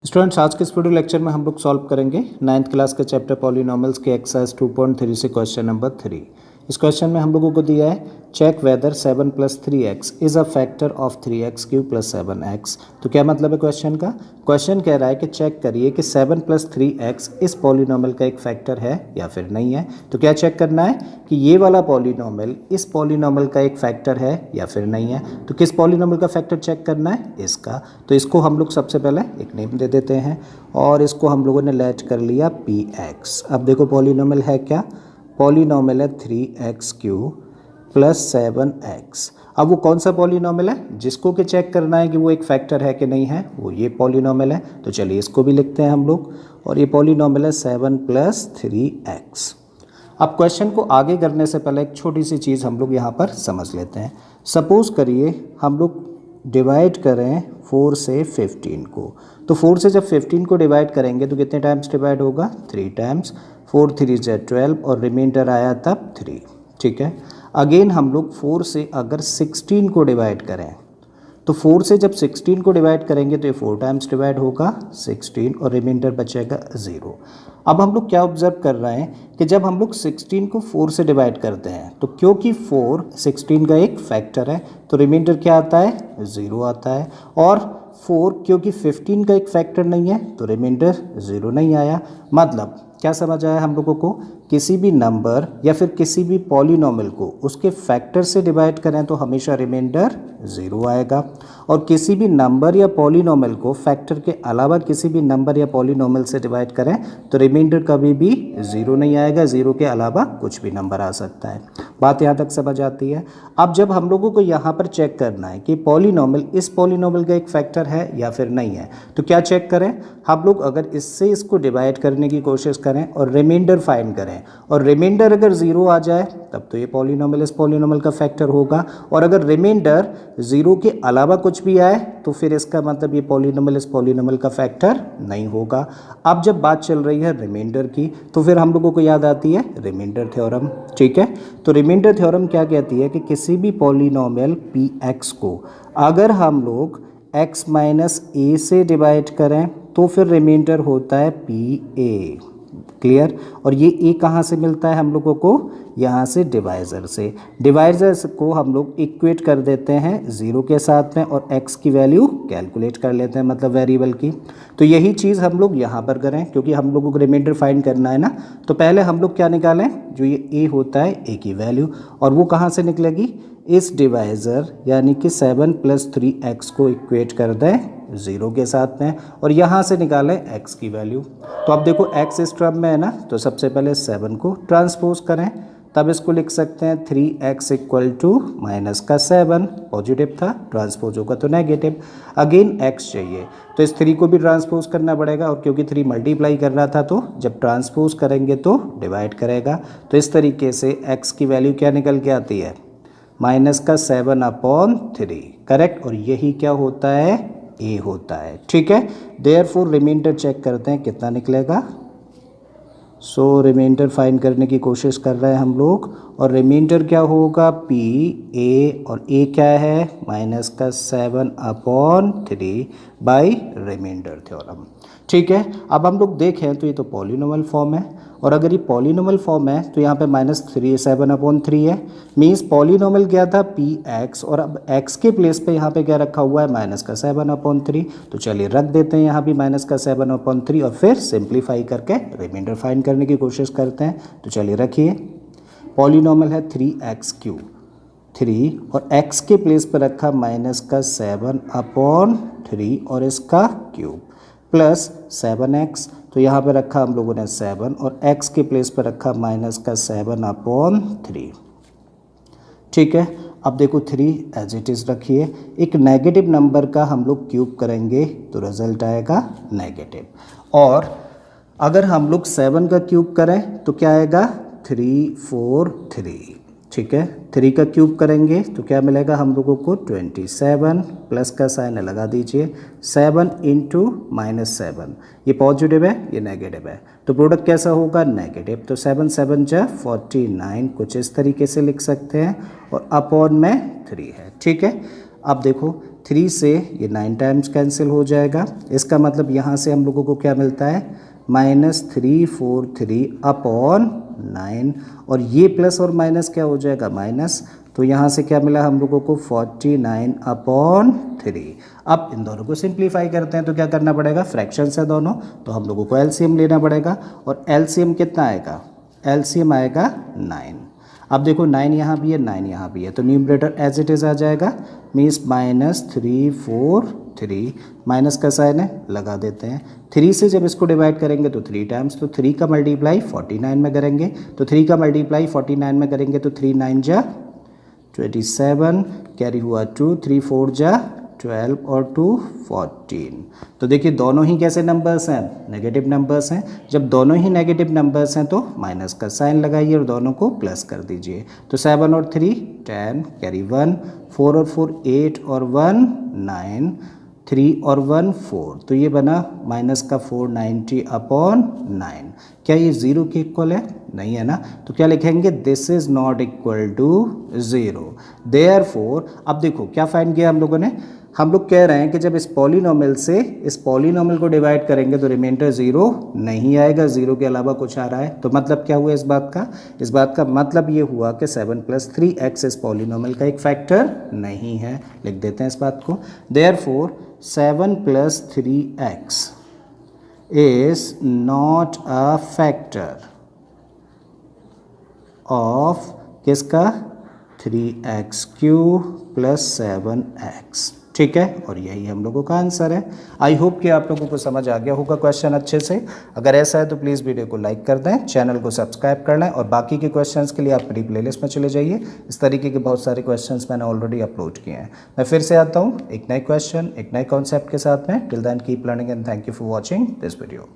Students, आज के इस वीडियो लेक्चर में हम लोग सॉल्व करेंगे 9th क्लास के चैप्टर पॉलिनॉमियल्स के एक्सरसाइज 2.3 से क्वेश्चन नंबर 3। इस क्वेश्चन में हम लोगों को दिया है check whether 7 + 3x is a factor of 3x³ + 7x। तो क्या मतलब है क्वेश्चन का? क्वेश्चन कह रहा है कि चेक करिए कि 7 + 3x इस पॉलिनॉमियल का एक फैक्टर है या फिर नहीं है। तो क्या चेक करना है कि ये वाला पॉलिनॉमियल इस पॉलिनॉमियल का एक फैक्टर है या फिर नहीं है। तो किस पॉलिनॉमियल का फैक्टर चेक करना है? इसका। तो इसको हम लोग सबसे पहले एक नेम दे देते हैं और इसको हम लोगों ने लेट कर लिया px। अब देखो पॉलिनॉमियल है क्या? पॉलिनॉमियल है 3x³ + 7x। अब वो कौन सा पॉलिनॉमियल है जिसको कि चेक करना है कि वो एक फैक्टर है कि नहीं है? वो ये पॉलिनॉमियल है। तो चलिए इसको भी लिखते हैं हम लोग, और ये पॉलिनॉमियल है 7 + 3x। अब क्वेश्चन को आगे करने से पहले एक छोटी सी चीज़ हम लोग यहाँ पर समझ लेते हैं। सपोज़ करिए हम लोग डिवाइड करें 4 से 15 को। तो 4 से जब 15 को डिवाइड करेंगे तो कितने टाइम्स डिवाइड होगा? 3 टाइम्स। 4 3 = 12 और रिमाइंडर आया तब 3। ठीक है। अगेन हम लोग 4 से अगर 16 को डिवाइड करें तो 4 से जब 16 को डिवाइड करेंगे तो ये 4 टाइम्स डिवाइड होगा 16 और रिमाइंडर बचेगा 0। अब हम लोग क्या ऑब्जर्व कर रहे हैं कि जब हम लोग 16 को 4 से डिवाइड करते हैं तो क्योंकि 4 16 का एक फैक्टर है तो रिमाइंडर क्या आता है? 0 आता है। और 4 क्योंकि 15 का एक फैक्टर नहीं है तो रिमाइंडर 0 नहीं आया। मतलब क्या समझ आया हम लोगों को? किसी भी नंबर या फिर किसी भी पॉलिनॉमियल को उसके फैक्टर से डिवाइड करें तो हमेशा रिमाइंडर 0 आएगा, और किसी भी नंबर या पॉलिनॉमियल को फैक्टर के अलावा किसी भी नंबर या पॉलिनॉमियल से डिवाइड करें तो रिमाइंडर कभी भी 0 नहीं आएगा। 0 के अलावा कुछ भी नंबर आ सकता है। बात यहाँ तक समझ आती है। अब जब हम लोगों को यहाँ पर चेक करना है कि पॉलिनॉमियल इस पॉलिनॉमियल का एक फैक्टर है या फिर नहीं है, तो क्या चेक करें हम लोग? अगर इससे इसको डिवाइड करने की कोशिश करें और रिमाइंडर फाइंड करें और रिमाइंडर अगर 0 आ जाए तब तो ये पॉलिनॉमियल इस पॉलिनॉमियल का फैक्टर होगा, और अगर रिमाइंडर 0 के अलावा कुछ भी आए तो फिर इसका मतलब ये पॉलिनॉमियल इस पॉलिनॉमियल का फैक्टर नहीं होगा। अब जब बात चल रही है रिमाइंडर की तो फिर हम लोगों को याद आती है रिमाइंडर थ्योरम। ठीक है। तो रिमाइंडर थ्योरम क्या कहती है कि किसी भी पॉलिनॉमियल px को अगर हम लोग x - a से डिवाइड करें तो फिर रिमाइंडर होता है pa। क्लियर? और ये a कहाँ से मिलता है हम लोगों को? यहाँ से डिवाइज़र से। डिवाइज़र को हम लोग इक्वेट कर देते हैं 0 के साथ में और x की वैल्यू कैलकुलेट कर लेते हैं, मतलब वेरिएबल की। तो यही चीज़ हम लोग यहाँ पर करें क्योंकि हम लोगों को रिमाइंडर फाइंड करना है ना। तो पहले हम लोग क्या निकालें? जो ये a होता है a की वैल्यू, और वो कहाँ से निकलेगी? इस डिवाइज़र यानी कि 7 + 3x को इक्वेट कर दें 0 के साथ में और यहाँ से निकालें x की वैल्यू। तो अब देखो x इस टर्म में है ना, तो सबसे पहले 7 को ट्रांसपोज करें, तब इसको लिख सकते हैं 3x = -7। पॉजिटिव था, ट्रांसपोज होगा तो नेगेटिव। अगेन x चाहिए तो इस 3 को भी ट्रांसपोज करना पड़ेगा, और क्योंकि 3 मल्टीप्लाई कर रहा था तो जब ट्रांसपोज करेंगे तो डिवाइड करेगा। तो इस तरीके से x की वैल्यू क्या निकल के आती है? -7/3। करेक्ट। और यही क्या होता है? a होता है। ठीक है। देयरफॉर रिमाइंडर चेक करते हैं कितना निकलेगा। सो रिमाइंडर फाइंड करने की कोशिश कर रहे हैं हम लोग, और रिमाइंडर क्या होगा? pa, और a क्या है? -7/3 बाई रिमाइंडर थ्योरम। ठीक है। अब हम लोग देखें तो ये तो पॉलिनॉमियल फॉर्म है, और अगर ये पॉलिनॉमियल फॉर्म है तो यहाँ पे -7/3 है। मीन्स पॉलिनॉमियल क्या था? px, और अब x के प्लेस पे यहाँ पे क्या रखा हुआ है? -7/3। तो चलिए रख देते हैं यहाँ भी -7/3 और फिर सिंप्लीफाई करके रिमाइंडर फाइंड करने की कोशिश करते हैं। तो चलिए रखिए, पॉलिनॉमियल है 3x³ 3, और x के प्लेस पर रखा -7/3 और इसका क्यूब प्लस 7x, तो यहाँ पे रखा हम लोगों ने 7 और x के प्लेस पर रखा -7/3। ठीक है। अब देखो 3 एज इट इज़ रखिए। एक नेगेटिव नंबर का हम लोग क्यूब करेंगे तो रिजल्ट आएगा नेगेटिव, और अगर हम लोग 7 का क्यूब करें तो क्या आएगा? 3 4 3। ठीक है। 3 का क्यूब करेंगे तो क्या मिलेगा हम लोगों को? 27, प्लस का साइन लगा दीजिए। 7 × -7, ये पॉजिटिव है ये नेगेटिव है, तो प्रोडक्ट कैसा होगा? नेगेटिव। तो 7 7 × 49, कुछ इस तरीके से लिख सकते हैं, और अपॉन में 3 है। ठीक है। अब देखो 3 से ये 9 टाइम्स कैंसिल हो जाएगा। इसका मतलब यहाँ से हम लोगों को क्या मिलता है, -343 अपॉन 9, और ये प्लस और माइनस क्या हो जाएगा, माइनस, तो यहाँ से क्या मिला हम लोगों को 49 अपॉन 3। अब इन दोनों को सिंप्लीफाई करते हैं तो क्या करना पड़ेगा, फ्रैक्शंस है दोनों, तो हम लोगों को एलसीएम लेना पड़ेगा, और एलसीएम कितना आएगा, एलसीएम आएगा 9। अब देखो 9 यहाँ भी है, 9 यहाँ भी है, तो न्यूमरेटर एज इट इज़ आ जाएगा, मीन्स -343, माइनस का साइन है लगा देते हैं। 3 से जब इसको डिवाइड करेंगे तो 3 टाइम्स, तो 3 का मल्टीप्लाई 49 में करेंगे, तो 3 का मल्टीप्लाई 49 में करेंगे तो 3 9 जा 27, कैरी हुआ 2, 3 4 जा 12 और 2 14। तो देखिए दोनों ही कैसे नंबर्स हैं, नेगेटिव नंबर्स हैं। जब दोनों ही नेगेटिव नंबर्स हैं तो माइनस का साइन लगाइए और दोनों को प्लस कर दीजिए। तो 7 और 3 10, कैरी 1, 4 और 4 8 और 1 9, 3 और 1 4, तो ये बना माइनस का 490 अपॉन 9। क्या ये 0 के इक्वल है, नहीं है ना, तो क्या लिखेंगे, this is not equal to 0। Therefore अब देखो क्या फाइंड किया हम लोगों ने, हम लोग कह रहे हैं कि जब इस पॉलिनोमियल से इस पॉलिनोमियल को डिवाइड करेंगे तो रिमाइंडर 0 नहीं आएगा, 0 के अलावा कुछ आ रहा है। तो मतलब क्या हुआ इस बात का, इस बात का मतलब ये हुआ कि 7 + 3x इस पॉलिनोमियल का एक फैक्टर नहीं है। लिख देते हैं इस बात को, therefore 7 + 3x is not a factor of किसका, 3x³ + 7x, ठीक है, और यही हम लोगों का आंसर है। आई होप कि आप लोगों को समझ आ गया होगा क्वेश्चन अच्छे से। अगर ऐसा है तो प्लीज़ वीडियो को लाइक कर दें, चैनल को सब्सक्राइब कर लें, और बाकी के क्वेश्चंस के लिए आप मेरी प्लेलिस्ट में चले जाइए। इस तरीके के बहुत सारे क्वेश्चंस मैंने ऑलरेडी अपलोड किए हैं। मैं फिर से आता हूँ एक नए क्वेश्चन, एक नए कॉन्सेप्ट के साथ में। Till then keep learning and thank you for watching this video.